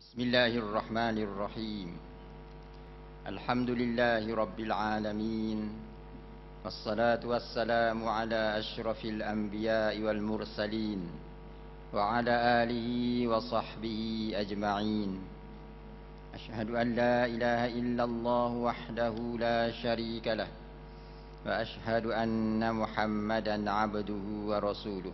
Bismillahirrahmanirrahim. Alhamdulillahi rabbil alamin. Wassalatu wassalamu ala asyrafil anbiya'i wal mursalin wa ala alihi wa sahbihi ajma'in. Asyhadu an la ilaha illallah wahdahu la syarika lah wa asyhadu anna Muhammadan abduhu wa rasuluh.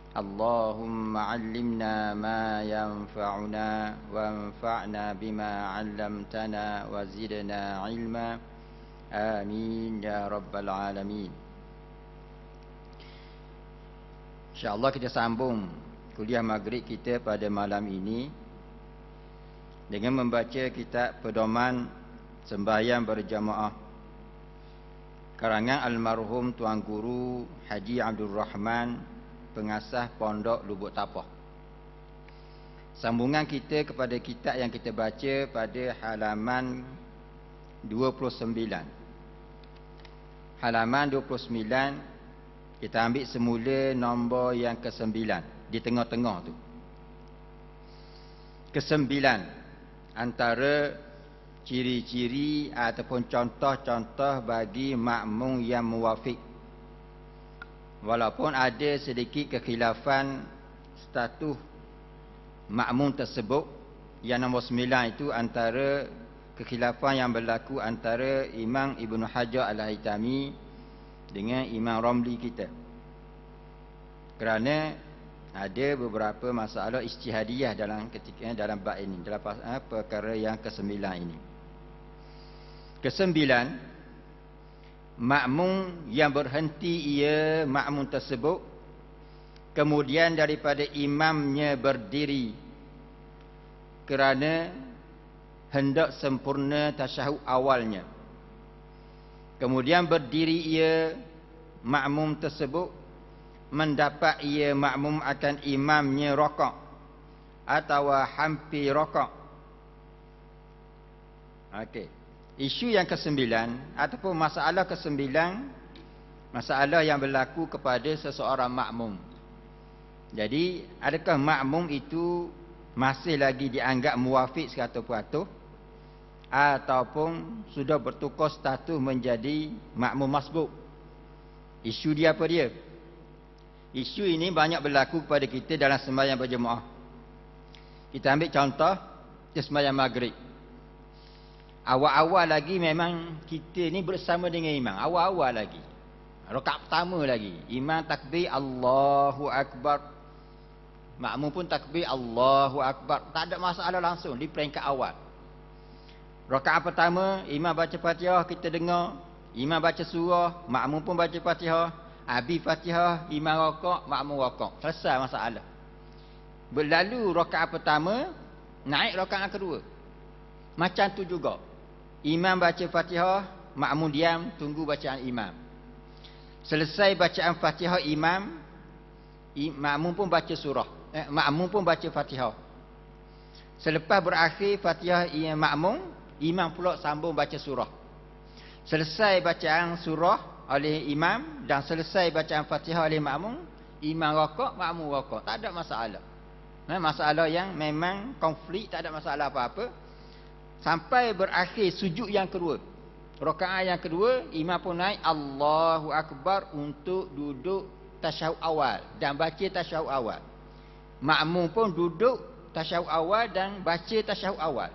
Allahumma 'allimna ma yanfa'una wanfa'na bima 'allamtana wa zidna 'ilma. Amin ya rabbal alamin. InsyaAllah kita sambung kuliah maghrib kita pada malam ini dengan membaca kitab pedoman sembahyang berjamaah karangan almarhum Tuan Guru Haji Abdul Rahman, pengasas Pondok Lubuk Tapah. Sambungan kita kepada kitab yang kita baca pada halaman 29. Halaman 29 kita ambil semula nombor yang ke-9 di tengah-tengah tu. Ke-9 antara ciri-ciri ataupun contoh-contoh bagi makmum yang muwafiq. Walaupun ada sedikit kekhilafan status makmum tersebut, yang nombor 9 itu antara kekhilafan yang berlaku antara Imam Ibn Hajar Al-Haytami dengan Imam Ramli kita. Kerana ada beberapa masalah ijtihadiyah dalam bab ini, dalam perkara yang ke-9 ini. Ke-9, makmum yang berhenti ia makmum tersebut kemudian daripada imamnya berdiri kerana hendak sempurna tasyahud awalnya. Kemudian berdiri ia makmum tersebut mendapat ia makmum akan imamnya rakaat atau hampir rakaat. Okey. Isu yang ke-9 ataupun masalah ke-9, masalah yang berlaku kepada seseorang makmum. Jadi, adakah makmum itu masih lagi dianggap muwafiq 100% ataupun sudah bertukar status menjadi makmum masbuk? Isu dia apa dia? Isu ini banyak berlaku kepada kita dalam sembahyang berjemaah. Kita ambil contoh di sembahyang maghrib. Awal-awal lagi memang kita ni bersama dengan imam. Awal-awal lagi. Rakaat pertama lagi. Imam takbir Allahu Akbar. Makmum pun takbir Allahu Akbar. Tak ada masalah langsung di peringkat awal. Rakaat pertama, imam baca Fatihah, kita dengar. Imam baca surah, makmum pun baca Fatihah. Habis Fatihah, imam rakaat, makmum rakaat. Selesai masalah. Berlalu rakaat pertama, naik rakaat kedua. Macam tu juga. Imam baca Fatihah, makmum diam tunggu bacaan imam. Selesai bacaan Fatihah imam, makmum pun baca surah. Makmum pun baca Fatihah. Selepas berakhir Fatihah makmum, imam pula sambung baca surah. Selesai bacaan surah oleh imam dan selesai bacaan Fatihah oleh makmum, imam rakaat, makmum rakaat. Tak ada masalah. Masalah yang memang konflik, tak ada masalah apa-apa. Sampai berakhir sujud yang kedua. Rakaat yang kedua, imam pun naik Allahu Akbar untuk duduk tasyahud awal dan baca tasyahud awal. Makmum pun duduk tasyahud awal dan baca tasyahud awal.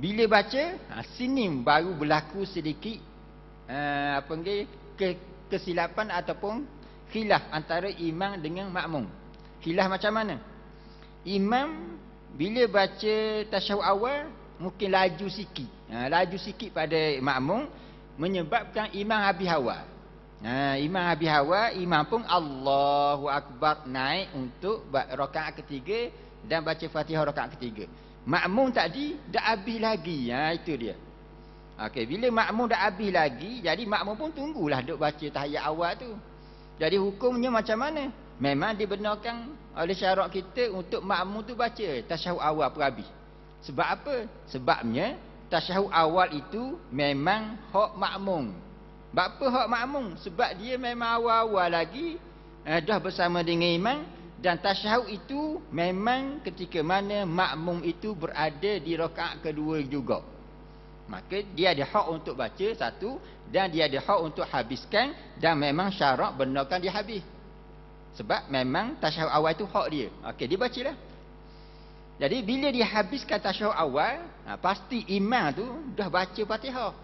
Bila baca, sini baru berlaku sedikit kesilapan ataupun khilaf antara imam dengan makmum. Khilaf macam mana? Imam bila baca tasyahud awal mungkin laju sikit. Laju sikit pada makmum menyebabkan imam habis awal. Imam habis awal, imam pun Allahu Akbar naik untuk rakaat ketiga dan baca Fatihah rakaat ketiga. Makmum tadi dah habis lagi. Itu dia. Okey, bila makmum dah habis lagi, jadi makmum pun tunggulah duk baca tahiyat awal tu. Jadi hukumnya macam mana? Memang dibenarkan oleh syarak kita untuk makmum tu baca tasyahud awal per habis. Sebab apa? Sebabnya tasyahud awal itu memang hak makmum. Sebab apa hak makmum? Sebab dia memang awal-awal lagi dah bersama dengan imam Dan tasyahud itu memang ketika mana makmum itu berada di rakaat kedua juga. Maka dia ada hak untuk baca satu, dan dia ada hak untuk habiskan, dan memang syarat benarkan dia habis. Sebab memang tasyahud awal itu hak dia. Okey, dia bacalah. Jadi bila dia habiskan tasyahud awal, pasti imam tu dah baca Fatihah.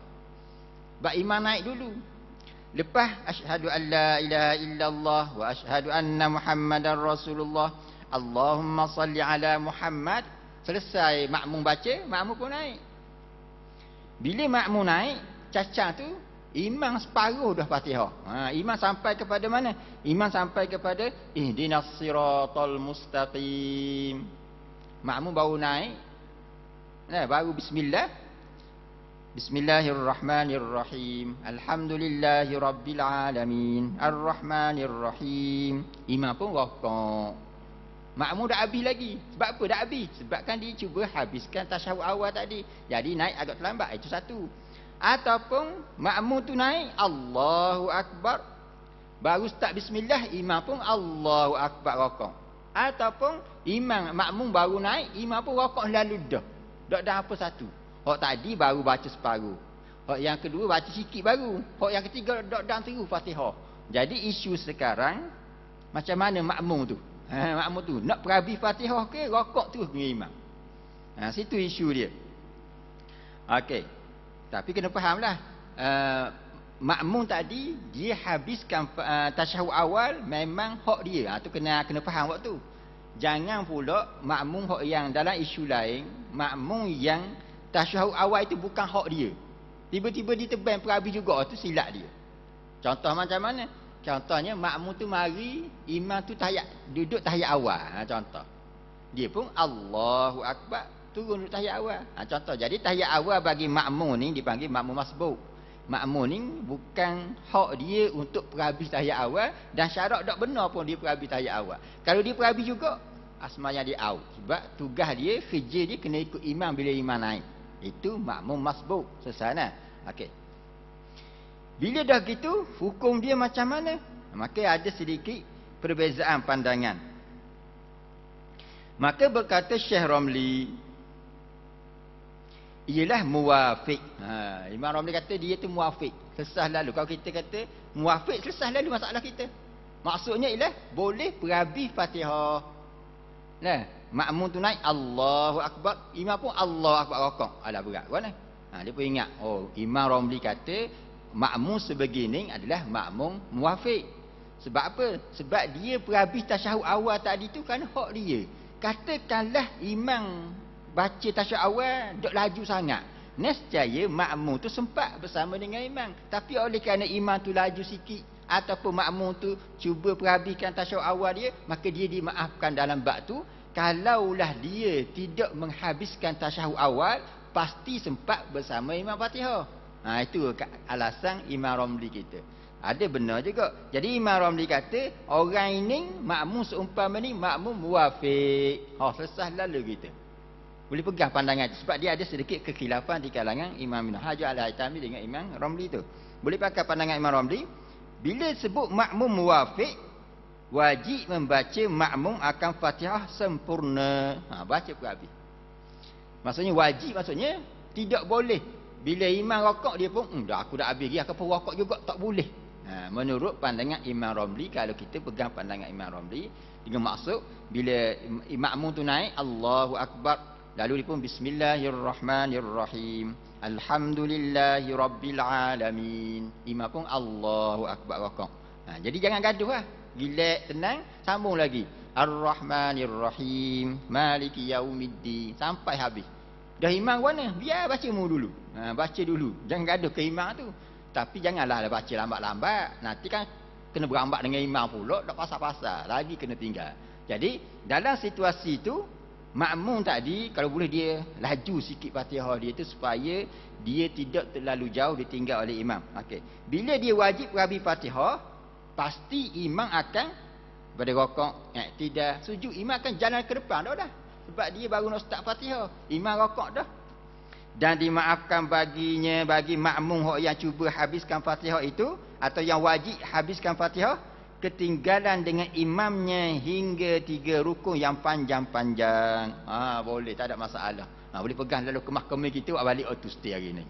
Sebab imam naik dulu. Lepas asyhadu an la ilaha illallah wa asyhadu anna Muhammadar Rasulullah. Allahumma salli ala Muhammad. Selesai makmum baca, makmum pun naik. Bila makmum naik, cacang tu imam separuh dah Fatihah. Imam sampai kepada mana? Imam sampai kepada ihdinas siratal mustaqim. Makmum baru naik. Baru bismillah. Bismillahirrahmanirrahim. Alhamdulillahirabbil alamin. Arrahmanirrahim. Imam pun rakaat. Makmum dah habis lagi. Sebab apa dah habis? Sebab kan dia cuba habiskan tasyahud awal tadi. Jadi naik agak terlambat. Itu satu. Ataupun makmum tu naik Allahu akbar. Baru start bismillah, imam pun Allahu akbar rakaat. Ataupun makmum baru naik, imam pun rakaat lalu dah. Tak ada apa satu. Hak tadi baru baca separuh. Hak yang kedua baca sikit baru. Hak yang ketiga dak terus Fatihah. Jadi isu sekarang macam mana makmum tu? Makmum tu nak perabi Fatihah ke rakaat terus dengan imam. Situ isu dia. Okey. Tapi kena fahamlah. Makmum tadi dia habiskan tasyahud awal memang hak dia. Tu kena faham waktu. Jangan pula makmum hak yang dalam isu lain, makmum yang tasyahud awal itu bukan hak dia. Tiba-tiba ditebang perabi juga, tu silap dia. Contoh macam mana? Contohnya makmum tu mari, imam tu duduk tahiyat awal. Contoh. Dia pun Allahu akbar, turun duduk tahiyat awal. Contoh. Jadi tahiyat awal bagi makmum ni dipanggil makmum masbuk. Makmum ni bukan hak dia untuk perabi tahiyat awal, dan syarat tak benar pun dia perabi tahiyat awal. Kalau dia perabi juga, asmanya dia out. Sebab tugas dia, kerja dia kena ikut imam bila imam naik. Itu makmum masbuk sesana. Okey. Bila dah gitu, hukum dia macam mana? Maka ada sedikit perbezaan pandangan. Maka berkata Syekh Ramli, ialah muwafiq. Imam Ramli kata dia tu muwafiq. Sesah lalu. Kalau kita kata muwafiq, sesah lalu masalah kita. Maksudnya ialah boleh perabi Fatihah. Makmum tu naik Allahu akbar, imam pun Allahu akbar rakaat. Alah berat kan? Dia pun ingat, Imam Ramli kata makmum sebegini adalah makmum muwafiq. Sebab apa? Sebab dia perabi tasyahud awal tadi tu kan hak dia. Katakanlah imam baca tasyahud awal dok laju sangat, nescaya makmum tu sempat bersama dengan imam. Tapi oleh kerana imam tu laju sikit ataupun makmum tu cuba perabikan tasyahud awal dia, maka dia dimaafkan dalam bab tu. Kalaulah dia tidak menghabiskan tasyahud awal, pasti sempat bersama imam Fatihah. Itu alasan Imam Ramli kita. Ada benar juga. Jadi Imam Ramli kata orang ini makmum seumpama ni makmum muwafiq. Selesai lalu kita. Boleh pegang pandangan itu. Sebab dia ada sedikit kekhilafan di kalangan Imam Ibn Hajar Al-Haytami dengan Imam Ramli tu. Boleh pakai pandangan Imam Ramli. Bila sebut makmum muwafiq, wajib membaca makmum akan Fatihah sempurna. Baca pun habis. Maksudnya wajib, maksudnya tidak boleh. Bila imam rakaat dia pun, aku dah habis lagi, aku pun rakaat juga, tak boleh. Menurut pandangan Imam Ramli, kalau kita pegang pandangan Imam Ramli, dengan maksud bila makmum tu naik Allahu akbar, lalu dia pun bismillahirrahmanirrahim, alhamdulillahirabbil alamin, imam pun Allahu akbar rakaat. Jadi jangan gaduh lah. Relax, tenang, sambung lagi. Ar-Rahmanir-Rahim, Maliki Yaumiddin, sampai habis. Dah imam mana? Biar baca mu dulu. Baca dulu. Jangan gaduh ke imam tu. Tapi janganlah baca lambat-lambat. Nanti kan kena berambat dengan imam pula, tak pasal-pasal. Lagi kena tinggal. Jadi, dalam situasi tu, makmum tadi, kalau boleh dia laju sikit Fatihah dia tu supaya dia tidak terlalu jauh ditinggal oleh imam. Okey. Bila dia wajib perabi Fatihah, pasti imam akan pada rakaat, tidak sujud, imam akan jalan ke depan dah. Sebab dia baru nak start Fatihah, imam rakaat dah. Dan dimaafkan bagi makmum yang cuba habiskan Fatihah itu, atau yang wajib habiskan Fatihah, ketinggalan dengan imamnya hingga 3 rukun yang panjang-panjang. Boleh, tak ada masalah. Boleh pegang lalu ke mahkamah kita buat balik otosti hari ni.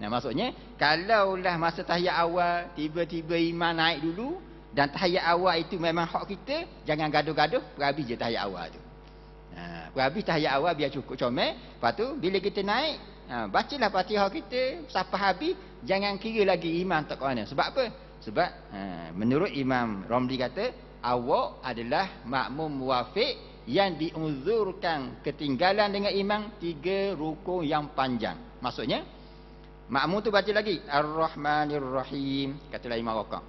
Nah, maksudnya kalaulah masa tahiyat awal tiba-tiba imam naik dulu dan tahiyat awal itu memang hak kita, jangan gaduh-gaduh, berhabis je tahiyat awal tu. Berhabis tahiyat awal biar cukup comel. Lepas tu bila kita naik, bacalah Fatihah kita sampai habis, jangan kira lagi imam tak ke mana. Sebab apa? Sebab menurut Imam Romli kata, awak adalah makmum muwafiq yang diuzurkan ketinggalan dengan imam 3 rukun yang panjang. Maksudnya makmum tu baca lagi Ar-Rahmanir Rahim, katalah imam rakaat.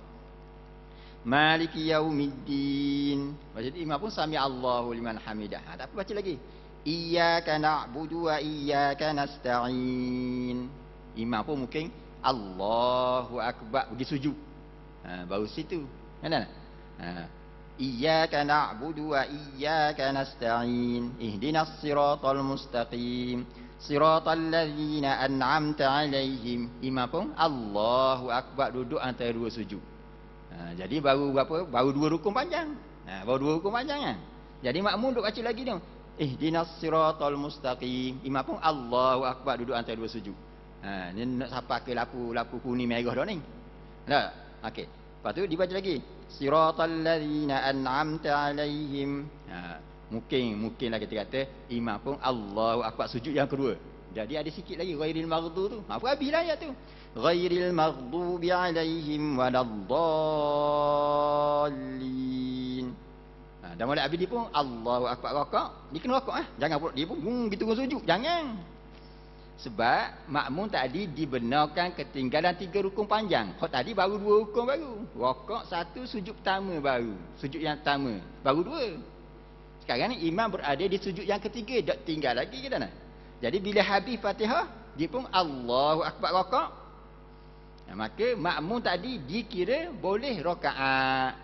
Maliki yaumiddin. Baca imam pun sami Allahu liman hamidah. Tak apa baca lagi. Iyyaka na'budu wa iyyaka nasta'in. Imam pun mungkin Allahu akbar pergi sujud. Baru situ. Kan? Iyyaka na'budu wa iyyaka nasta'in. Ihdinas siratal mustaqim. Siratal ladzina an'amta 'alaihim. Imam pun Allahu akbar duduk antara 2 sujud. Jadi baru berapa? Baru 2 rukun panjang. Baru 2 rukun panjang kan. Jadi makmum duduk baca lagi tu. Ihdinas siratal mustaqim. Imam pun Allahu akbar duduk antara 2 sujud. Ni nak sampai ke lapu kuning merah dah ni. Tak? Okey. Lepas tu dibaca lagi. Siratal ladzina an'amta 'alaihim. Mungkinlah kita kata imam pun Allahu akbar sujud yang kedua. Jadi ada sikit lagi ghairil maghdub tu. Apa habislah ayat tu. Ghairil maghdubi 'alaihim waladdallin. Dan mulai habis dia pun Allahu akbar rakaat. Dia kena rakaat Jangan pula dia pun gitu sujud. Jangan. Sebab makmum tadi dibenarkan ketinggalan 3 rukun panjang. Hak tadi baru 2 rukun baru. Rakaat 1, sujud pertama baru. Sujud yang pertama baru 2. Sekarang ni imam berada di sujud yang ketiga, tak tinggal lagi ke tak? Jadi bila habis Fatihah, dia pun Allahu akbar rakaat. Maka makmum tadi dikira boleh rakaat.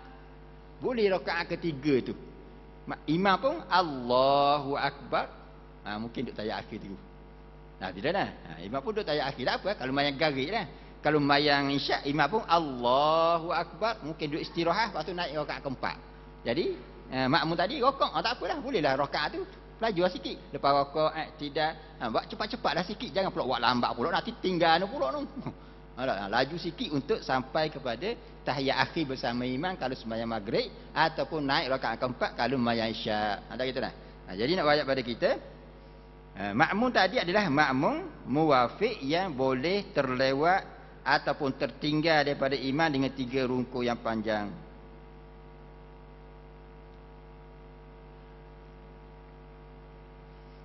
Boleh rakaat ketiga tu. Imam pun Allahu akbar. Mungkin duk tayat akhir tu. Tidak dah. Imam pun duk tayat akhir. Tak apa kalau mayang garik lah. Kalau mayang isyak, imam pun Allahu akbar, mungkin duk istirahat, lepas tu naik rakaat keempat. Jadi makmum tadi rakaat, tak apalah, bolehlah rakaat tu laju sikit. Lepas rakaat tidak, buat cepat-cepatlah sikit, jangan pula buat lambat pula, nanti tinggal pula tu. Laju sikit untuk sampai kepada tahiyat akhir bersama imam kalau sembahyang maghrib, ataupun naik rakaat keempat kalau sembahyang isyak. Ada gitu dah. Jadi nak ayat pada kita, makmum tadi adalah makmum muwafiq yang boleh terlewat ataupun tertinggal daripada imam dengan 3 rukun yang panjang.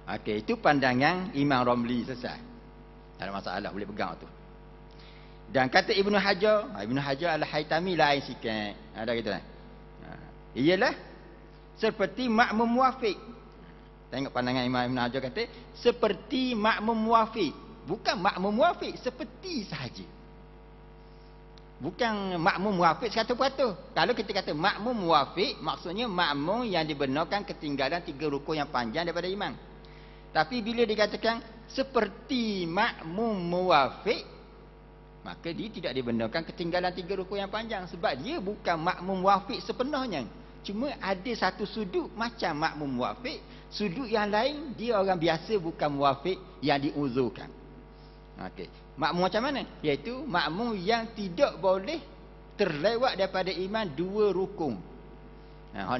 Okey, itu pandangan Imam Romli selesai. Tak ada masalah, boleh pegang tu. Dan kata Ibnu Hajar Al-Haytami lain sikit. Ada kata lah. Ialah seperti makmum muwafiq. Tengok pandangan Imam Ibn Hajar kata seperti makmum muwafiq. Bukan makmum muwafiq, seperti sahaja. Bukan makmum muwafiq sekata-kata. Kalau kita kata makmum muwafiq, maksudnya makmum yang dibenarkan ketinggalan 3 rukun yang panjang daripada imam. Tapi bila dikatakan seperti makmum muwafiq, maka dia tidak dibenarkan ketinggalan 3 rukun yang panjang. Sebab dia bukan makmum muwafiq sepenuhnya. Cuma ada satu sudut macam makmum muwafiq, sudut yang lain dia orang biasa bukan muwafiq yang diuzurkan. Okey. Makmum macam mana? Iaitu makmum yang tidak boleh terlewat daripada imam 2 rukun.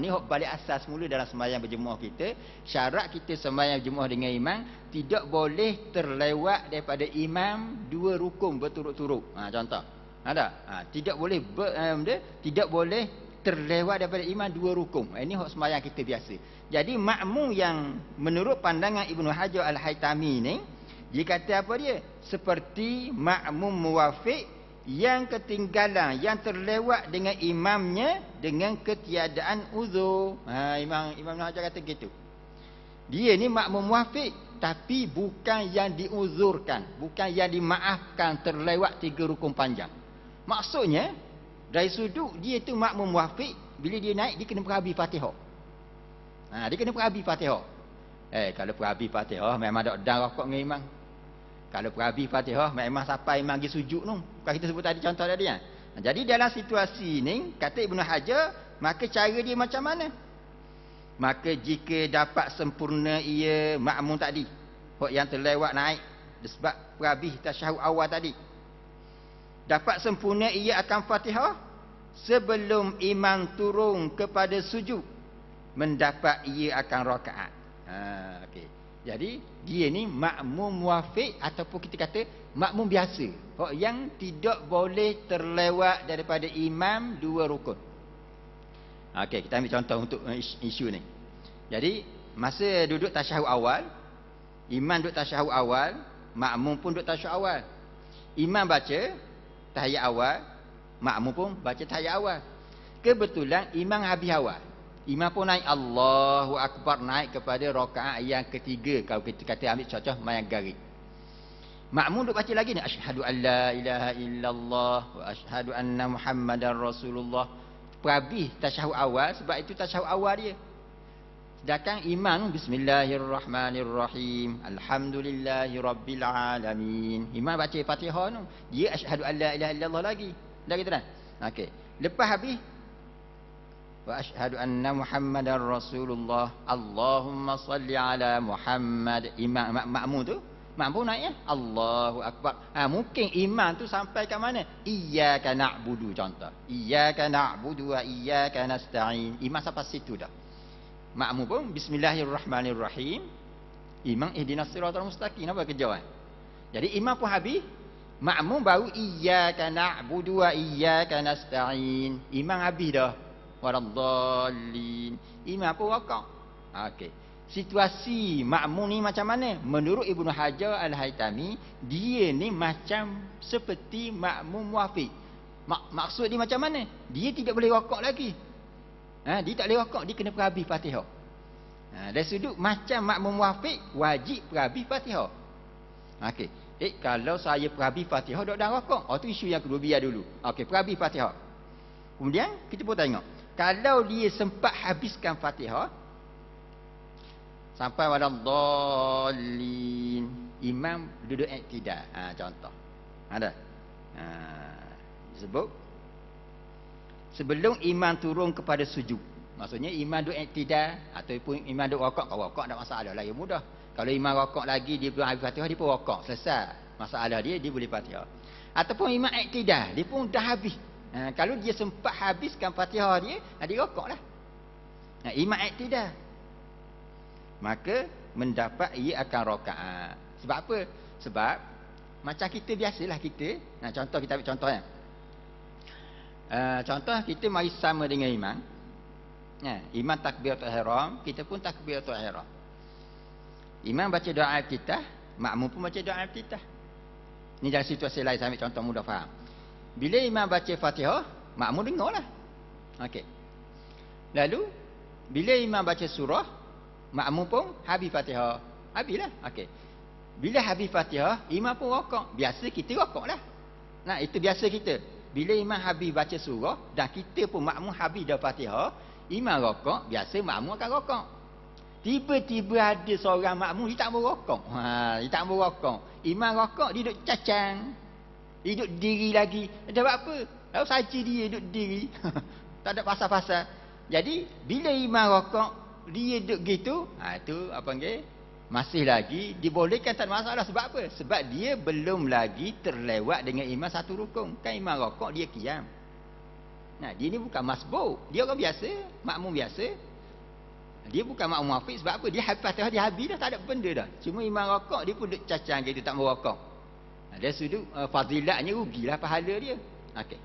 Ni balik asas mula dalam sembahyang berjemaah kita. Syarat kita sembahyang berjemaah dengan imam tidak boleh terlewat daripada imam 2 rukun berturut-turut. Contoh. Ada? Tidak boleh tidak boleh terlewat daripada imam 2 rukun. Ini hak sembahyang kita biasa. Jadi makmum yang menurut pandangan Ibnu Hajar Al-Haytami ni, dia kata apa dia? Seperti makmum muwafiq yang ketinggalan, yang terlewat dengan imamnya dengan ketiadaan uzur. Imam Hajar kata gitu. Dia ni makmum muwafiq tapi bukan yang diuzurkan, bukan yang dimaafkan terlewat 3 rukun panjang. Maksudnya dari sudut dia tu makmum muwafiq, bila dia naik dia kena berhabis Fatihah. Dia kena berhabis Fatihah. Kalau berhabis Fatihah memang ada dan rakaat dengan imam. Kalau berhabis Fatihah memang sampai imam pergi sujud tu. Bukan kita sebut tadi contoh tadi kan. Jadi dalam situasi ni, kata Ibnu Hajar, maka cara dia macam mana? Maka jika dapat sempurna ia makmum tadi, hok yang terlewat naik sebab perhabis tasyahud awal tadi, dapat sempurna ia akan Fatihah sebelum imam turun kepada sujud, mendapat ia akan rakaat. Okey. Jadi dia ni makmum muafiq ataupun kita kata makmum biasa, hok yang tidak boleh terlewat daripada imam 2 rukun. Okey, kita ambil contoh untuk isu ni. Jadi masa duduk tasyahud awal, imam duduk tasyahud awal, makmum pun duduk tasyahud awal. Imam baca tahiyat awal, makmum pun baca tahiyat awal. Kebetulan imam habis awal, imam pun naik Allahu Akbar, naik kepada rakaat yang ketiga. Kalau kita kata ambil contoh mayang garis, makmum duk baca lagi ni, asyhadu an la ilaha illallah wa asyhadu anna muhammadar rasulullah. Perhabis tasyahud awal, sebab itu tasyahud awal dia. Sedangkan imam bismillahirrahmanirrahim, alhamdulillahirabbil alamin. Imam baca Fatihah tu, dia asyhadu an la ilaha illallah lagi. Dah gitu dah. Okey. Lepas habis wa asyhadu anna muhammadar rasulullah, Allahumma salli ala Muhammad. Imam makmum tu, makmum naik ya, Allahu Akbar. Mungkin imam tu sampai ke mana? Iyyaka na'budu contoh. Iyyaka na'budu wa iyyaka nasta'in. Imam sampai situ dah. Makmum pun bismillahirrahmanirrahim. Imam ihdinas siratal mustaqim. Apa kerja? Jadi imam pun habis, makmum baru iyyaka na'budu wa iyyaka nasta'in. Imam habis dah. Waladdallin. Imam pun rakaat. Okey. Situasi makmum ni macam mana? Menurut Ibnu Hajar Al-Haytami, dia ni macam seperti makmum muafiq. Maksud dia macam mana? Dia tidak boleh rakaat lagi. Dia tak boleh rakaat, dia kena perhabis Fatihah. Dari sudut macam makmum muafiq, wajib perhabis Fatihah. Okey. Kalau saya perhabis Fatihah dok dah rakaat, tu isu yang kedua, biar dulu. Okey, perhabis Fatihah. Kemudian kita pun tengok, kalau dia sempat habiskan Fatihah sampai waladdallin, imam duduk iktidal. Contoh. Ada. Disebut sebelum imam turun kepada sujud. Maksudnya imam duduk iktidal ataupun imam duduk rakaat, kalau rakaat tak masalah lah, ya mudah. Kalau imam rakaat lagi dia belum habis Fatihah, dia pun rakaat, selesai. Masalah dia boleh Fatihah. Ataupun imam iktidal, dia pun dah habis. Kalau dia sempat habiskan Fatihah dia, dia rakaat lah. Imam iktidal, maka mendapat ia akan rakaat. Sebab apa? Sebab macam kita biasalah kita. Contoh, kita ambil contoh ya. Contoh kita mari sama dengan imam. Imam takbiratul ihram, kita pun takbiratul ihram. Imam baca doa iftitah, makmum pun baca doa iftitah. Ni dalam situasi lain, saya ambil contoh mudah faham. Bila imam baca Fatihah, makmum dengarlah. Okey. Lalu bila imam baca surah, makmum pun habis Fatihah. Habislah. Okey. Bila habis Fatihah, imam pun rakaat. Biasa kita rakaatlah. Itu biasa kita. Bila imam habis baca surah dan kita pun makmum habis dah Fatihah, imam rakaat, biasa makmum akan rakaat. Tiba-tiba ada seorang makmum dia tak mau rakaat. Dia tak mau rakaat. Imam rakaat, dia duduk cacang. Dia duduk diri lagi. Dia buat apa? Lalu saja dia duduk diri. Tak ada pasal-pasal. Jadi bila imam rakaat, dia duduk gitu, itu apa panggil? Masih lagi dibolehkan, tak ada masalah. Sebab apa? Sebab dia belum lagi terlewat dengan imam satu rukun. Kan imam rakaat, dia qiyam. Dia ni bukan masbuk. Dia orang biasa, makmum biasa. Dia bukan makmum muafiq. Sebab apa? Dia habis Fatihah, dia habis dah, tak ada benda dah. Cuma imam rakaat, dia pun duduk cacang gitu, tak mau rakaat. Dari sudut fazilatnya, rugilah pahala dia. Okey.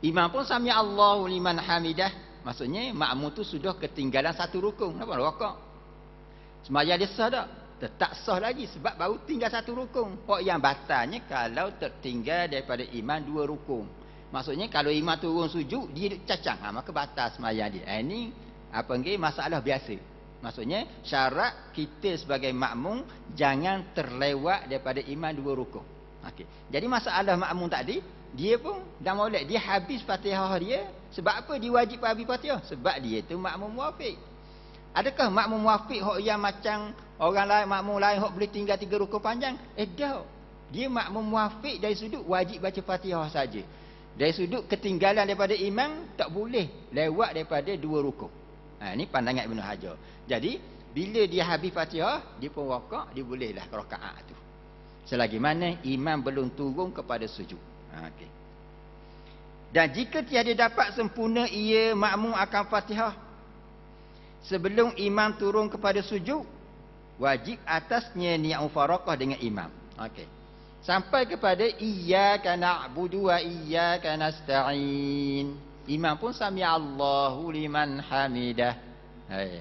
Imam pun sami Allahu liman hamidah. Maksudnya makmum tu sudah ketinggalan satu rukun. Kenapa rakaat? Sembahyang dia sah tak? Tetap sah lagi sebab baru tinggal satu rukun. Hak yang batalnya kalau tertinggal daripada imam dua rukun. Maksudnya kalau imam turun sujud, dia duduk cacang, maka batal sembahyang dia. Ini apa panggil masalah biasa. Maksudnya syarat kita sebagai makmum jangan terlewat daripada imam dua rukun. Okey. Jadi masalah makmum tadi, dia pun dah molek, dia habis Fatihah dia. Sebab apa dia wajib habis Fatihah? Sebab dia tu makmum muafiq. Adakah makmum muafiq hok yang macam orang lain, makmum lain hok boleh tinggal 3 rukun panjang? Dah. Dia makmum muafiq dari sudut wajib baca Fatihah saja. Dari sudut ketinggalan daripada imam, tak boleh lewat daripada 2 rukuk. Ini pandangan Ibn Hajar. Jadi, bila dia habis Fatihah, dia pun rakaat, dia bolehlah rakaat tu. Selagi mana imam belum turun kepada sujud. Okey. Dan jika tiada dapat sempurna ia makmum akan Fatihah sebelum imam turun kepada sujud, wajib atasnya niat mufaraqah dengan imam. Okey. Sampai kepada iyyaka na'budu wa iyyaka nasta'in. Imam pun sami Allahu liman hamidah.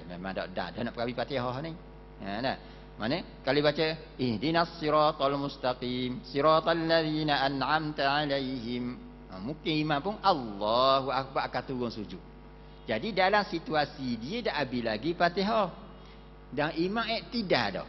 Memang dah nak pergi Fatihah ni. Dah. Mana? Kalau baca ihdinas siratal mustaqim, siratal ladzina an'amta 'alaihim. Mungkin imam pun Allahu akbar akan turun sujud. Jadi dalam situasi dia dah habis lagi Fatihah. Dan imam iktidah dah.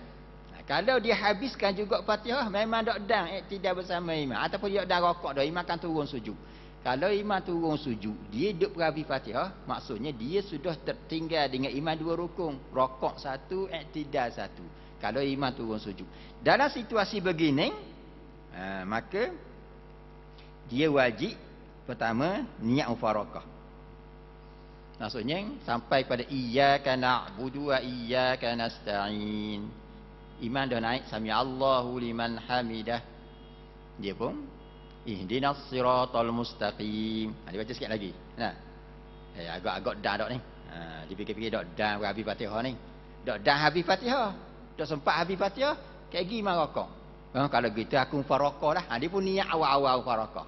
Kalau dia habiskan juga Fatihah, memang dak dan iktidah bersama imam ataupun dia dak rakaat dah, imam akan turun sujud. Kalau imam turun sujud, dia duk berabi Fatihah, maksudnya dia sudah tertinggal dengan imam 2 rukun, rakaat 1, iktidah 1. Kalau imam turun sujud. Dalam situasi begini, maka dia wajib pertama niat mufaraqah. Maksudnya sampai pada iyyaka na'budu wa iyyaka nasta'in. Imam dah naik sami Allahu liman hamidah. Dia pun ihdinas siratal mustaqim. Dia baca sikit lagi. Nah. Agak-agak dah dak ni. Dipikir-pikir dak dah habis Fatihah ni. Dak dah habis Fatihah. Dak sempat habis Fatihah, kayak gi marah kau. Kalau gitu aku mufaraqah lah. Dia pun niat awal-awal mufaraqah.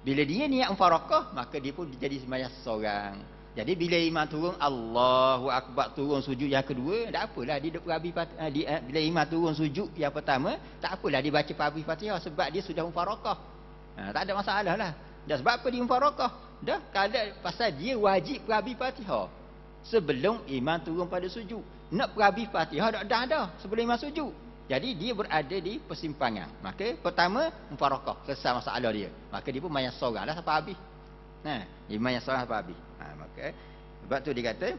Bila dia niat mufaraqah, maka dia pun jadi sembahyang seorang. Jadi bila imam turun Allahu akbar, turun sujud yang kedua, tak apalah dia duk berabi Fatihah. Bila imam turun sujud yang pertama, tak apalah dia baca habis Fatihah sebab dia sudah mufaraqah. Tak ada masalah lah. Dah sebab apa dia mufaraqah? Dah kalau pasal dia wajib berabi Fatihah sebelum imam turun pada sujud. Nak berabi Fatihah dah sebelum imam sujud. Jadi dia berada di persimpangan. Maka pertama mufaraqah, selesai masalah dia. Maka dia pun main seorang lah sampai habis. Dia main seorang sampai habis. Maka sebab tu dia kata,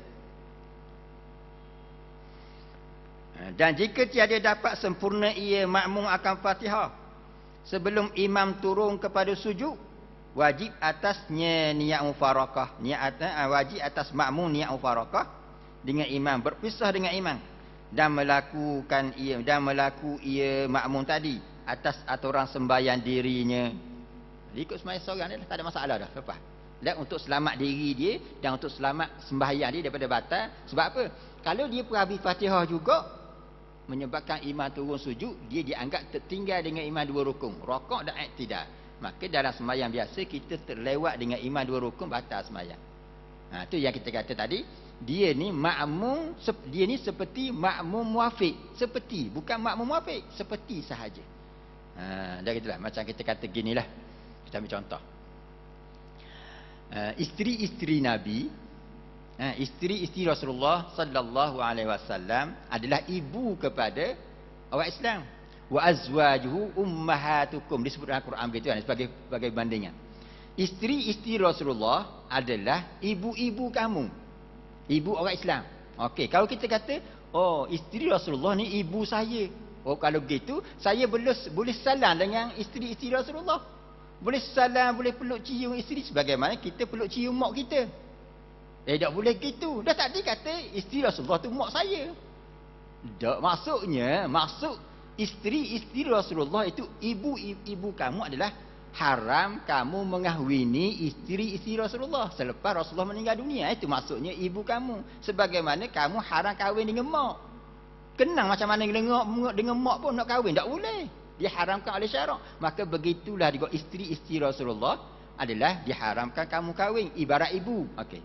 dan jika tiada dapat sempurna ia makmum akan Fatihah sebelum imam turun kepada sujud, wajib atasnya niat mufaraqah. Wajib atas makmum niat mufaraqah dengan imam, berpisah dengan imam dan melaku ia makmum tadi atas aturan sembahyang dirinya. Dia ikut sembahyang seorang dia, tak ada masalah dah lepas. Dan untuk selamat diri dia dan untuk selamat sembahyang dia daripada batal. Sebab apa? Kalau dia berabi Fatihah juga menyebabkan imam turun sujud, dia dianggap tertinggal dengan imam 2 rukun, rakaat dan iktidah. Maka dalam sembahyang biasa kita terlewat dengan imam 2 rukun, batal sembahyang. Tu yang kita kata tadi, dia ni makmum, dia ni seperti makmum muafiq, seperti, bukan makmum muafiq, seperti sahaja. Dah gitulah, macam kita kata ginilah. Kita ambil contoh. Isteri-isteri Nabi, isteri-isteri Rasulullah sallallahu alaihi wasallam adalah ibu kepada orang Islam. Wa azwajuhu ummahatukum, disebut dalam Quran begitu kan, sebagai bandingan. Isteri-isteri Rasulullah adalah ibu-ibu kamu, ibu orang Islam. Okey, kalau kita kata, oh isteri Rasulullah ni ibu saya. Oh kalau begitu, saya boleh salam dengan isteri-isteri Rasulullah. Boleh salam, boleh peluk cium isteri sebagaimana kita peluk cium mak kita. Tak boleh gitu. Dah tadi kata isteri Rasulullah tu mak saya. Tak, maksud isteri-isteri Rasulullah itu ibu kamu adalah haram kamu mengahwini isteri-isteri Rasulullah selepas Rasulullah meninggal dunia. Itu maksudnya ibu kamu. Sebagaimana kamu haram kahwin dengan mak. Kenang macam mana dengan mak pun nak kahwin, tak boleh. Diharamkan oleh syarak. Maka begitulah juga isteri-isteri Rasulullah adalah diharamkan kamu kahwin, ibarat ibu. Okey.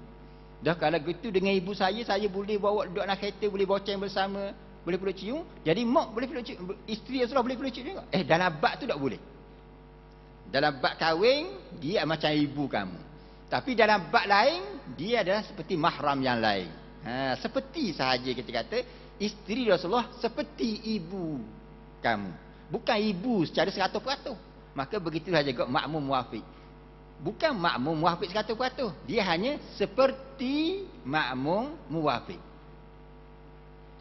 Dah kalau gitu dengan ibu saya boleh bawa duduk dalam kereta, boleh boceng bersama, boleh peluk cium. Jadi mak boleh peluk cium, isteri Rasulullah boleh peluk cium juga. Dalam bab tu tak boleh. Dalam bab kahwin dia macam ibu kamu. Tapi dalam bab lain dia adalah seperti mahram yang lain. Seperti sahaja kita kata isteri Rasulullah seperti ibu kamu. Bukan ibu secara 100%. Maka begitulah juga makmum muafiq. Bukan makmum muafiq 100%. Dia hanya seperti makmum muafiq.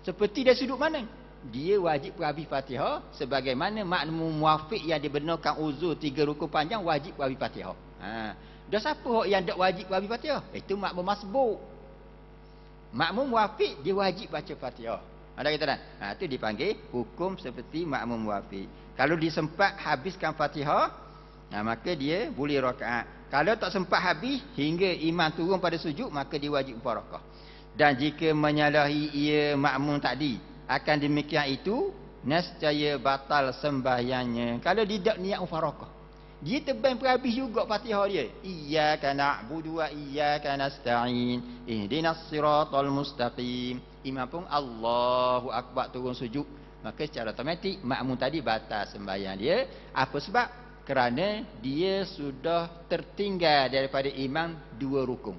Seperti dari sudut mana? Dia wajib berabi Fatihah sebagaimana makmum muafiq yang dibenarkan uzur 3 rukun panjang wajib berabi Fatihah. Dah siapa yang tak wajib baca Fatihah? Itu makmum masbuk. Makmum muafiq dia wajib baca Fatihah. Ada kata tak? Itu dipanggil hukum seperti makmum muafiq. Kalau disempat habiskan Fatihah, maka dia boleh rakaat. Kalau tak sempat habis hingga imam turun pada sujud, maka dia wajib 4 rakaat. Dan jika menyalahi ia makmum tadi, akan demikian itu nescaya batal sembahyangnya. Kalau dia tak niat mufarakah, dia tebang habis juga Fatihah dia. Iyyaka na'budu wa iyyaka nasta'in. Ihdinas siratal mustaqim. Imam pun Allahu akbar turun sujud, maka secara automatik makmum tadi batal sembahyang dia. Apa sebab? Kerana dia sudah tertinggal daripada imam 2 rukun.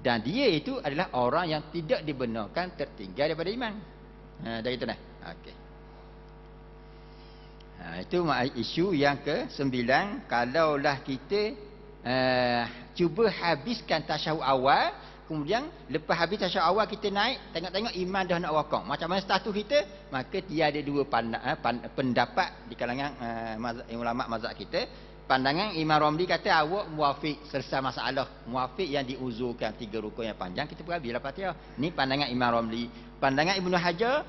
Dan dia itu adalah orang yang tidak dibenarkan tertinggal daripada imam. Dah itu dah. Okey. Itu isu yang ke-9. Kalaulah kita cuba habiskan tasyahud awal, kemudian lepas habis tasyahud awal kita naik, tengok-tengok imam dah nak rakaat. Macam mana status kita? Maka dia ada 2 pendapat di kalangan ulama mazhab kita. Pandangan Imam Romli kata awak muafiq, selesai masalah. Muafiq yang diuzurkan 3 rukun yang panjang, kita habislah Fatihah. Ni pandangan Imam Romli. Pandangan Ibnu Hajar,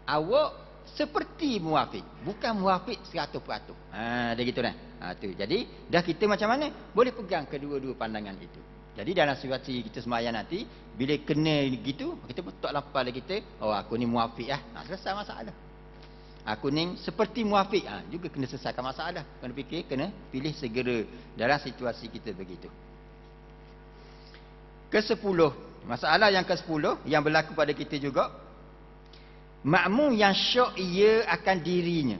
awak seperti muafiq, bukan muafiq 100%. Dah gitu dah. Tu. Jadi dah kita macam mana? Boleh pegang kedua-dua pandangan itu. Jadi dalam situasi kita sembahyang nanti, bila kena gitu, kita betul lapar kita, aku ni muafiq selesai masalah. Aku ni seperti muafiq, juga kena selesaikan masalah. Kena fikir, kena pilih segera dalam situasi kita begitu. Ke-10, masalah yang ke-10 yang berlaku pada kita juga, makmum yang syok ia akan dirinya.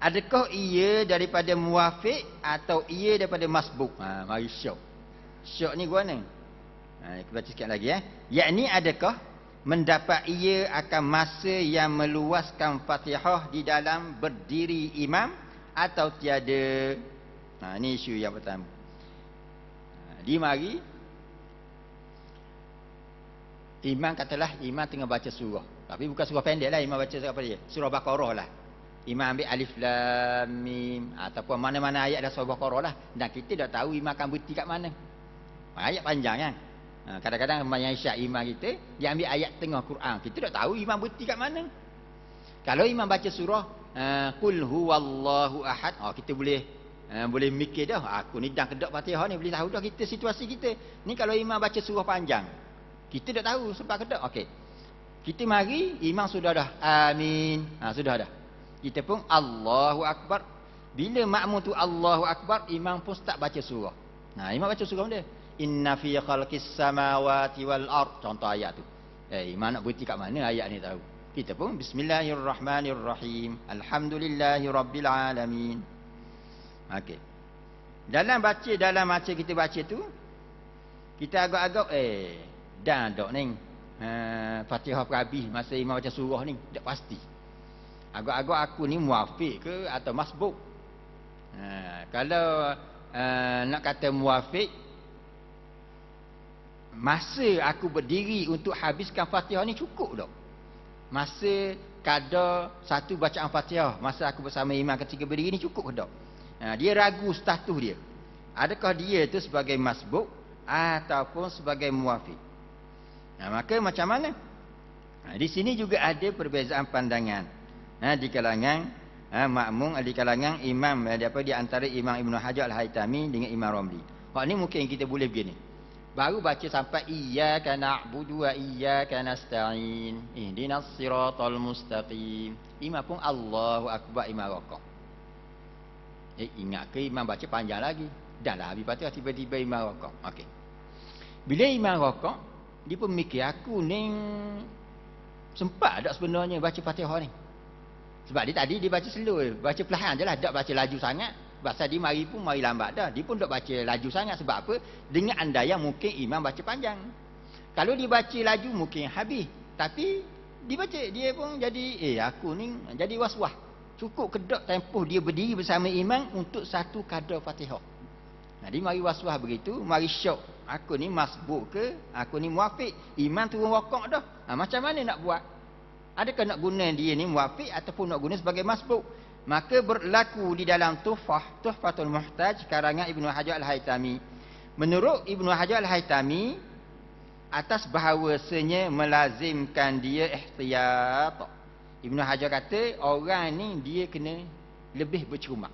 Adakah ia daripada muafiq atau ia daripada masbuk? Mari syok. Syok ni gua ni. Kita baca sikit lagi Yakni adakah mendapat ia akan masa yang meluaskan Fatihah di dalam berdiri imam atau tiada. Ini isu yang pertama. Di mari imam katalah imam tengah baca surah, tapi bukan surah pendek lah, imam baca apa dia? Surah Baqarah lah. Imam ambil alif lam mim ataupun mana-mana ayat dalam surah Baqarah lah, dan kita dah tahu imam akan berhenti kat mana. Ayat panjang kan. Kadang-kadang yang isyak imam kita, dia ambil ayat tengah Quran. Kita tak tahu imam berhenti kat mana. Kalau imam baca surah Qul huwallahu ahad, kita boleh mikir dah, aku ni dah kedok Fatihah ni, boleh tahu dah kita situasi kita. Ni kalau imam baca surah panjang, kita tak tahu sebab kedok. Okey. Kita mari, imam sudah dah amin. Sudah dah. Kita pun Allahu akbar. Bila makmum tu Allahu akbar, imam pun start baca surah. Imam baca surah dia. Inna fi khalqis samawati wal ard. Contoh ayat tu. Imam nak berhenti kat mana ayat ni tahu. Kita pun bismillahirrahmanirrahim. Alhamdulillahirabbil alamin. Okey. Dalam baca kita baca tu, kita agak-agak dah dok ni. Fatihah habis masa imam baca surah ni, tak pasti. Agak-agak aku ni muafiq ke atau masbuk. Kalau nak kata muafiq, masa aku berdiri untuk habiskan Fatihah ni cukup tak? Masa kadar satu bacaan Fatihah, masa aku bersama imam ketika berdiri ni cukup tak? Dia ragu status dia. Adakah dia tu sebagai masbuk ataupun sebagai muafiq? Maka macam mana? Di sini juga ada perbezaan pandangan di kalangan makmum, di kalangan imam di antara Imam Ibnu Hajar Al-Haytami dengan Imam Romli. Hak ni mungkin kita boleh begini. Baru baca sampai iyyaka na'budu wa iyyaka nasta'in. Ihdinas siratal mustaqim. Imam pun Allahu akbar, imam rakaat. Ingat ke imam baca panjang lagi? Dah lah habis Fatihah, tiba-tiba imam rakaat. Okey. Bila imam rakaat, dia pun mikir, aku ni sempat tak sebenarnya baca Fatihah ni. Sebab dia tadi dia baca slow, baca perlahan je lah, tak baca laju sangat. Pasal dia mari lambat dah. Dia pun tak baca laju sangat. Sebab apa? Dengan andaian mungkin imam baca panjang. Kalau dia baca laju mungkin habis. Tapi dia pun jadi aku ni jadi was-was. Cukup kedok tempoh dia berdiri bersama imam untuk satu kadar Fatihah. Dia mari was-was begitu, mari syok. Aku ni masbuk ke? Aku ni muafiq? Imam turun rakaat dah. Macam mana nak buat? Adakah nak guna dia ni muafiq ataupun nak guna sebagai masbuk? Maka berlaku di dalam Tuhfatul Muhtaj karangan Ibnu Hajar Al-Haytami. Menurut Ibnu Hajar Al-Haytami, atas bahawasanya melazimkan dia ihtiyat. Ibnu Hajar kata orang ni dia kena lebih bercermat.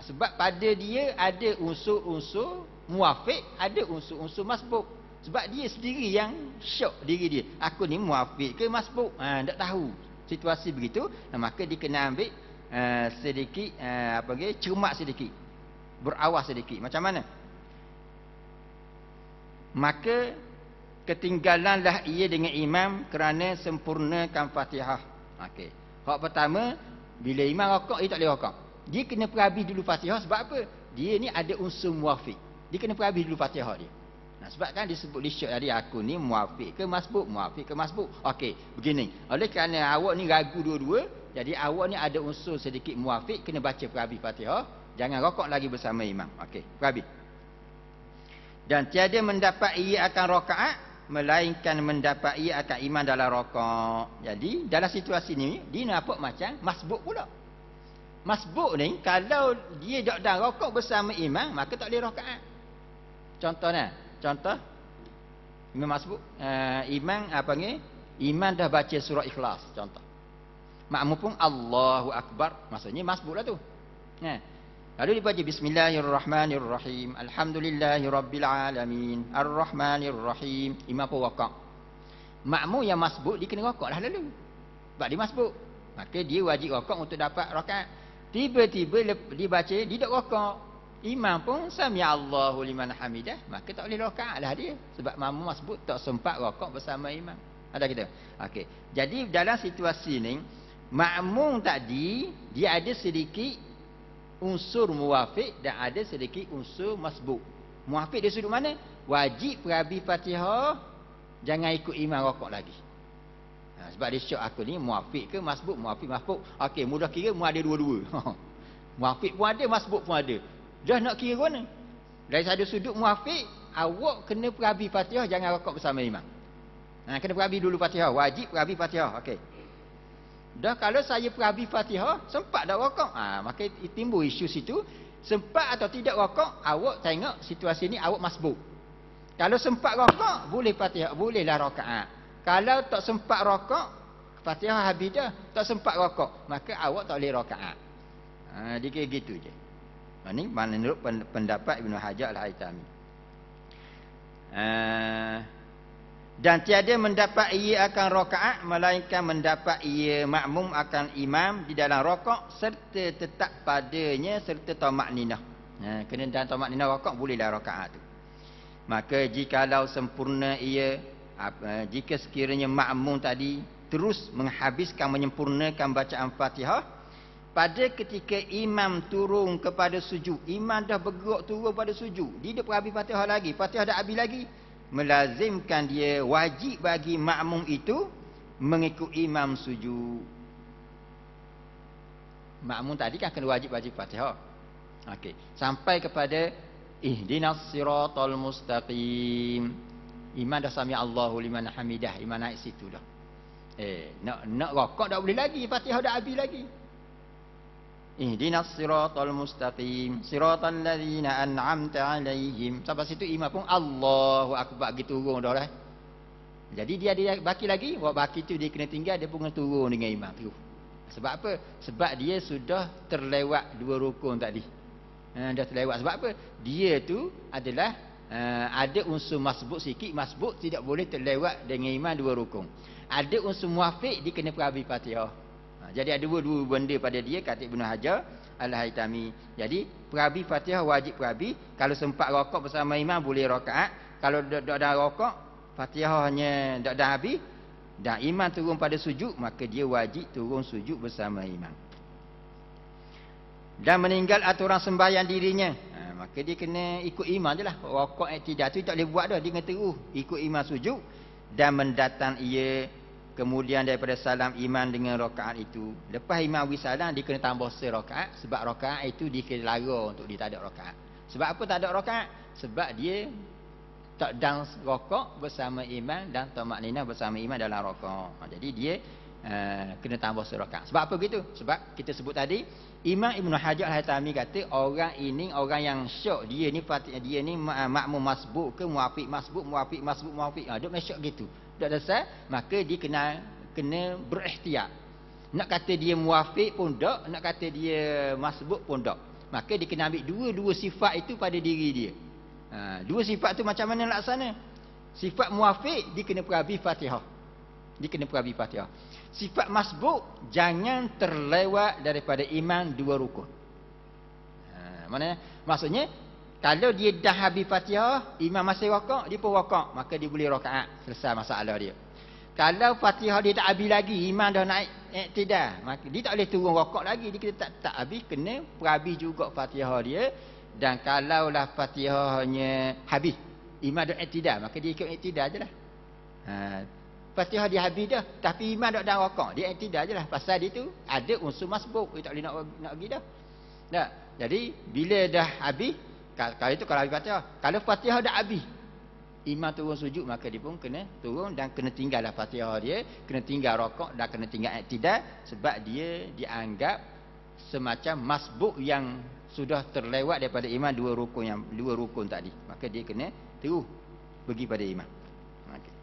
Sebab pada dia ada unsur-unsur muafiq, ada unsur-unsur masbuk. Sebab dia sendiri yang syok diri dia. Aku ni muafiq ke masbuk? Tak tahu. Situasi begitu, maka dia kena ambil sedikit cermat sedikit. Berawas sedikit. Macam mana? Maka ketinggalanlah ia dengan imam kerana sempurnakan Fatihah. Okey. Hak pertama, bila imam rakaat dia tak boleh rakaat. Dia kena perhabis dulu Fatihah. Sebab apa? Dia ni ada unsur muafiq. Dia kena perhabis dulu Fatihah dia. Sebab kan disebut lisyak tadi, aku ni muafiq ke masbuk, muafiq ke masbuk. Okey, begini. Oleh kerana awak ni ragu dua-dua, jadi awak ni ada unsur sedikit muafiq, kena baca perhabis Fatihah, jangan rakaat lagi bersama imam. Okey, perhabis. Dan tiada mendapat ia akan rakaat melainkan mendapat ia akan iman dalam rakaat. Jadi dalam situasi ni dia nampak macam masbuk pula. Masbuk ni kalau dia tak dalam rakaat bersama imam, maka tak boleh rakaat. Contoh imam masbuk, imam dah baca surah Ikhlas contoh. Makmum pun Allahu Akbar, maksudnya masbuklah tu. Lalu dibaca Bismillahirrahmanirrahim, Alhamdulillahirabbil alamin, Arrahmanirrahim. Imam pun rakaat. Makmum yang masbuk dia kena rakaat lah lalu. Sebab dia masbuk. Maka dia wajib rakaat untuk dapat rakaat. Tiba-tiba dia baca dia tak rakaat. Imam pun sami Allahu liman hamidah, maka tak boleh rakaat lah dia. Sebab makmum masbuk tak sempat rakaat bersama imam. Ada kita. Okey. Jadi dalam situasi ni, makmum tadi dia ada sedikit unsur muwafiq dan ada sedikit unsur masbuk. Muwafiq dia sudut mana? Wajib perhabis Fatihah, jangan ikut imam rakaat lagi. Sebab dia syok aku ni muwafiq ke masbuk, muwafiq masbuk. Okey, mudah kira mu ada dua-dua. Muwafiq pun ada, masbuk pun ada. Dah nak kira mana? Dari satu sudut muafiq, awak kena perhabis Fatihah, jangan rakaat bersama imam. Kena perhabis dulu Fatihah, wajib perhabis Fatihah. Okey. Dah kalau saya perhabis Fatihah, sempat tak rakaat? Maka timbul isu situ, sempat atau tidak rakaat, awak tengok situasi ni awak masbuk. Kalau sempat rakaat, boleh Fatihah, bolehlah rakaat. Kalau tak sempat rakaat, Fatihah habis dah, tak sempat rakaat, maka awak tak boleh rakaat. Dia kira gitu je. Ini menurut pendapat Ibnu Hajar Al-Haytami. Dan tiada mendapat ia akan rakaat melainkan mendapat ia makmum akan imam di dalam rakaat serta tetap padanya serta tamakninah. Kena dalam tamakninah rakaat bolehlah rakaat tu. Maka jikalau sempurna ia, jika sekiranya makmum tadi terus menghabiskan menyempurnakan bacaan Fatihah, pada ketika imam turun kepada sujud, imam dah bergerak turun pada sujud, dia dah perhabis Fatihah lagi, Fatihah dah habis lagi, melazimkan dia, wajib bagi makmum itu mengikut imam sujud. Makmum tadi kan kena wajib baca Fatihah. Okey, sampai kepada ihdinas siratal mustaqim. Imam dah sami Allahu liman hamidah, imam naik situ dah. Nak rakaat tak boleh lagi, Fatihah dah habis lagi. Ihdinas siratal mustaqim, siratal ladzina an'amta alaihim. Sampai situ imam pun Allahu Akbar gitu turun dah lah. Jadi dia ada baki lagi, buat baki tu dia kena tinggal, dia pun kena turun dengan imam tu. Sebab apa? Sebab dia sudah terlewat dua rukun tadi. Dah terlewat. Sebab apa? Dia tu adalah ada unsur masbuk sikit, masbuk tidak boleh terlewat dengan imam dua rukun. Ada unsur muafiq, dia kena perhabis Fatihah. Jadi ada dua benda pada dia, kata Ibnu Hajar Al-Haytami. Jadi perhabis Fatihah wajib perhabis. Kalau sempat rakaat bersama imam boleh rakaat. Kalau tak ada rakaat, Fatihah hanya tak ada habis dan imam turun pada sujud, maka dia wajib turun sujud bersama imam. Dan meninggal aturan sembahyang dirinya, maka dia kena ikut imam je lah. Rakaat tidak tu tak boleh buat dah, dia kena terus ikut imam sujud dan mendatang ia kemudian daripada salam imam dengan rakaat itu. Lepas imam beri salam, dia kena tambah serakaat. Sebab rakaat itu dia kena lara untuk dia tak ada rakaat. Sebab apa tak ada rakaat? Sebab dia tak dan rakaat bersama imam dan tamakninah bersama imam dalam rakaat. Jadi dia kena tambah serakaat. Sebab apa begitu? Sebab kita sebut tadi Imam Ibn Hajar Al-Haytami kata orang ini orang yang syok, dia ni makmum masbuk ke muafiq masbuk, duk syok gitu. Dak dasar maka dia kena berikhtiar. Nak kata dia muafiq pun tak, nak kata dia masbuk pun tak. Maka dia kena ambil dua-dua sifat itu pada diri dia. Dua sifat tu macam mana laksana? Sifat muafiq dia kena perabi Fatihah. Sifat masbuk jangan terlewat daripada iman dua rukun. Mana? Maksudnya kalau dia dah habis Fatihah, imam masih rakaat, dia pun rakaat, maka dia boleh rakaat, selesai masalah dia. Kalau Fatihah dia tak habis lagi, imam dah naik iktidal, maka dia tak boleh turun rakaat lagi, dia kena tak habis, kena perabi juga Fatihah dia. Dan kalaulah Fatihahnya habis, imam dah iktidal, maka dia ikut iktidal ajalah. Fatihah dia habis dah, tapi imam dak dalam rakaat, dia iktidal ajalah. Pasal dia tu ada unsur masbuk, dia tak boleh nak pergi dah. Tak. Jadi bila dah habis, kalau itu kalau habis Fatihah, kalau Fatihah dah habis, imam turun sujud, maka dia pun kena turun dan kena tinggallah Fatihah dia, kena tinggal rakaat dan kena tinggal iktidal, sebab dia dianggap semacam masbuk yang sudah terlewat daripada imam dua rukun tadi. Maka dia kena terus pergi pada imam. Okey.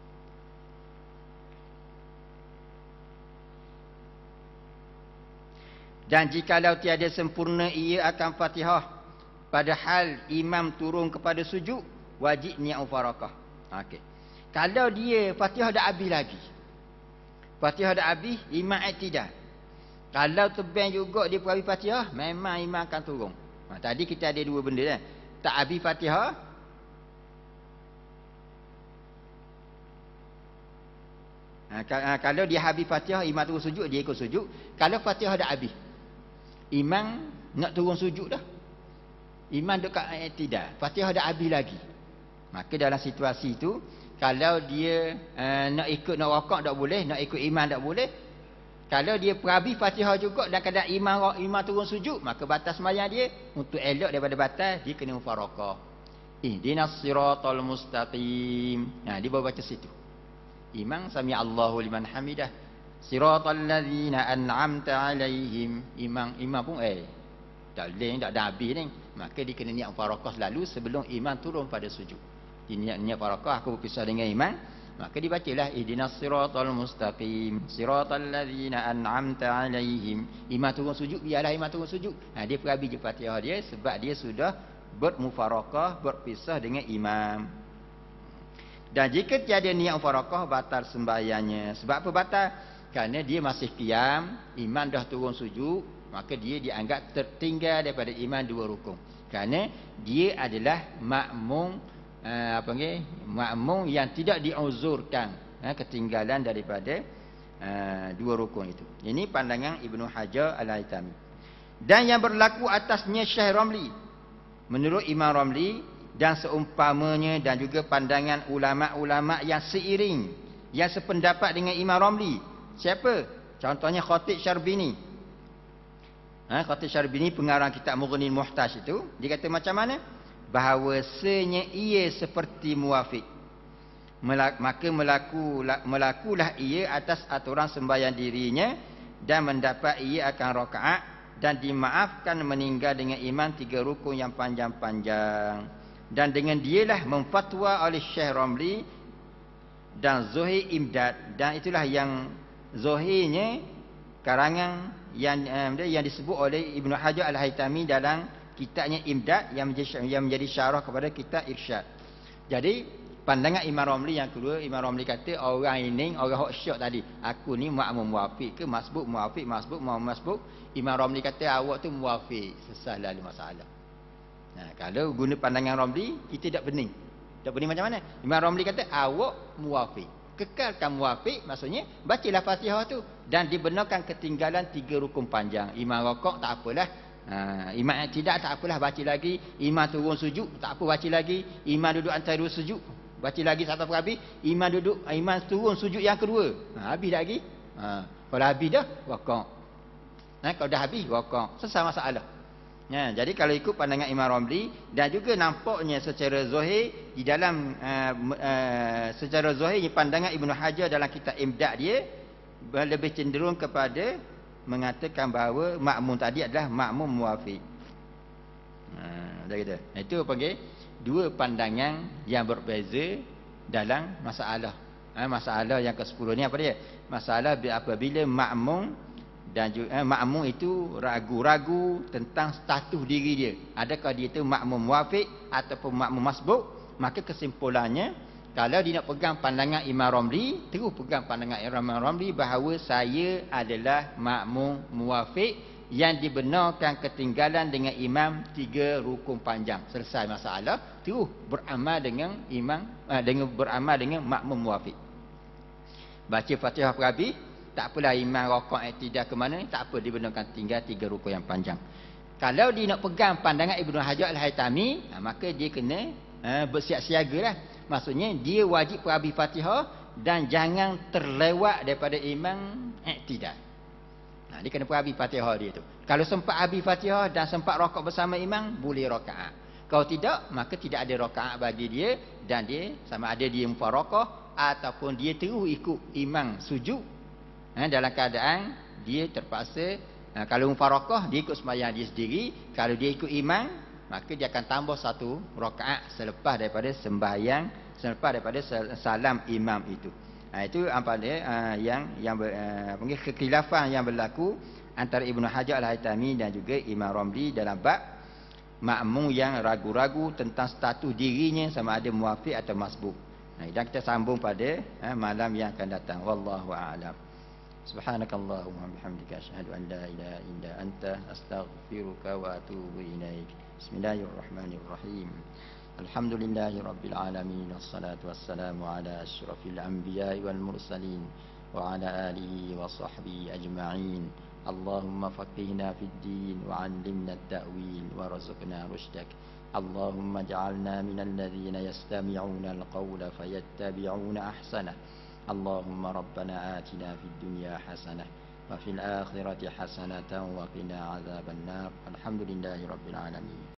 Dan jikalau tiada sempurna ia akan Fatihah, padahal imam turun kepada sujud, wajib niat mufarakah. Okey. Kalau dia Fatihah dah habis lagi, Fatihah dah habis, imam iktidal. Kalau tebang juga dia perawi Fatihah, memang imam akan turun. Tadi kita ada dua benda kan. Tak habis Fatihah, kalau dia habis Fatihah, imam turun sujud, dia ikut sujud. Kalau Fatihah dah habis, imam nak turun sujud dah, imam dekat iktidal, Fatihah dah habis lagi, maka dalam situasi itu kalau dia nak ikut nak rakaat tak boleh, nak ikut imam tak boleh. Kalau dia perabi Fatihah juga dan kadang imam turun sujud, maka batas sembahyang dia, untuk elok daripada batas, dia kena mufarakah. Ihdinas siratal mustaqim. Dia baru baca situ. Imam sami Allahu liman hamidah. Siratal ladzina an'amta alaihim. Imam pun tak boleh, tak ada habis ni. Maka dia kena niat mufarakah selalu sebelum imam turun pada sujud. Dia niat mufarakah, aku berpisah dengan imam. Maka dibacalah ihdinas siratal mustaqim, siratal ladzina an'amta alaihim. Imam turun sujud, biarlah imam turun sujud. Dia perabi je Fatihah dia sebab dia sudah bermufarakah, berpisah dengan imam. Dan jika tiada niat mufarakah, batal sembahyangnya. Sebab apa batal? Kerana dia masih qiyam, imam dah turun sujud, maka dia dianggap tertinggal daripada imam dua rukun. Kerana dia adalah makmum makmum yang tidak diuzurkan ketinggalan daripada dua rukun itu. Ini pandangan Ibnu Hajar Al-Haytami. Dan yang berlaku atasnya Syekh Ramli, menurut Imam Ramli dan seumpamanya, dan juga pandangan ulama-ulama yang seiring, yang sependapat dengan Imam Ramli. Siapa? Contohnya Khatib Syarbini. Khatib Syarbini pengarang kitab Mughnil Muhtaj itu, dia kata macam mana? Bahawasanya ia seperti muwafiq, maka melakulah ia atas aturan sembahyang dirinya, dan mendapat ia akan rakaat, dan dimaafkan meninggal dengan imam tiga rukun yang panjang-panjang. Dan dengan dialah memfatwa oleh Syekh Ramli dan Zuhair Imdad. Dan itulah yang Zuhairnya karangan yang disebut oleh Ibnu Hajar Al-Haytami dalam kitabnya Imdad yang menjadi syarah kepada kitab Irsyad. Jadi pandangan Imam Ramli yang kedua, Imam Ramli kata orang ini orang hok syok tadi, aku ni makmum muwafiq ke masbuk, muwafiq masbuk, masbuk. Imam Ramli kata awak tu muwafiq, selesai lalu masalah. Kalau guna pandangan Ramli, kita tak bening. Tak bening macam mana? Imam Ramli kata awak muwafiq, kekalkan muwafiq, maksudnya bacalah Fatihah tu dan dibenarkan ketinggalan tiga rukun panjang. Imam rakaat tak apalah, imam tidak tak apalah, baca lagi. Imam turun sujud tak apa, baca lagi. Imam duduk antara dua sujud, baca lagi satu per habis. Imam turun sujud yang kedua, habis dah lagi. Kalau habis dah rakaat. Kalau dah habis rakaat, selesai masalah. Jadi kalau ikut pandangan Imam Ramli, dan juga nampaknya secara zahir di dalam secara zahir pandangan Ibnu Hajar dalam kitab Imdad dia, lebih cenderung kepada mengatakan bahawa makmum tadi adalah makmum muwafiq. Dah kata. Itu panggil dua pandangan yang berbeza dalam masalah. Masalah yang ke-10 ni apa dia? Masalah apabila makmum dan juga makmum itu ragu-ragu tentang status diri dia. Adakah dia itu makmum muwafiq ataupun makmum masbuk? Maka kesimpulannya, kalau dia nak pegang pandangan Imam Ramli, terus pegang pandangan Imam Ramli bahawa saya adalah makmum muwafiq yang dibenarkan ketinggalan dengan imam 3 rukun panjang. Selesai masalah, terus beramal dengan beramal dengan makmum muwafiq. Baca Fatihah per-habis, tak apalah imam rakaat i'tidal ke mana, tak apa, dibenarkan tinggal 3 rukun yang panjang. Kalau dia nak pegang pandangan Ibnu Hajar Al-Haytami, maka dia kena bersiap-siagalah. Maksudnya dia wajib per-habis Fatihah dan jangan terlewat daripada imam i'tidal. Dia kena per-habis Fatihah dia tu. Kalau sempat habis Fatihah dan sempat rakaat bersama imam, boleh rakaat. Kalau tidak, maka tidak ada rakaat bagi dia, dan dia sama ada dia mufarakah ataupun dia terus ikut imam sujud. Dalam keadaan dia terpaksa, kalau mufarakah dia ikut sembahyang dia sendiri, kalau dia ikut imam, maka dia akan tambah 1 rakaat selepas daripada sembahyang, selepas daripada salam imam itu. Itu apa dia yang kekhilafan yang berlaku antara Ibnu Hajar Al-Haytami dan juga Imam Ramli dalam bab makmum yang ragu-ragu tentang status dirinya sama ada muwafiq atau masbuk. Dan kita sambung pada malam yang akan datang. Wallahu a'lam. Subhanakallahumma bihamdika asyhadu an la ilaha illa anta astaghfiruka wa atubu ilaik. Bismillahirrahmanirrahim. Alhamdulillahi Rabbil Alamin. Wassalatu wassalamu ala asyrafil anbiya'i wal mursalin wa ala alihi wa sahbihi ajma'in. Allahumma faqihna fid din wa 'allimna at-ta'wil wa rzuqna rushdak. Allahumma ij'alna minal ladzina yastami'una al-qawla fayattabi'una ahsanah. Allahumma rabbana atina fid dunya hasanah wa fil akhirati hasanatan wa qina 'adzaban nar. Alhamdulillahi Rabbil Alamin.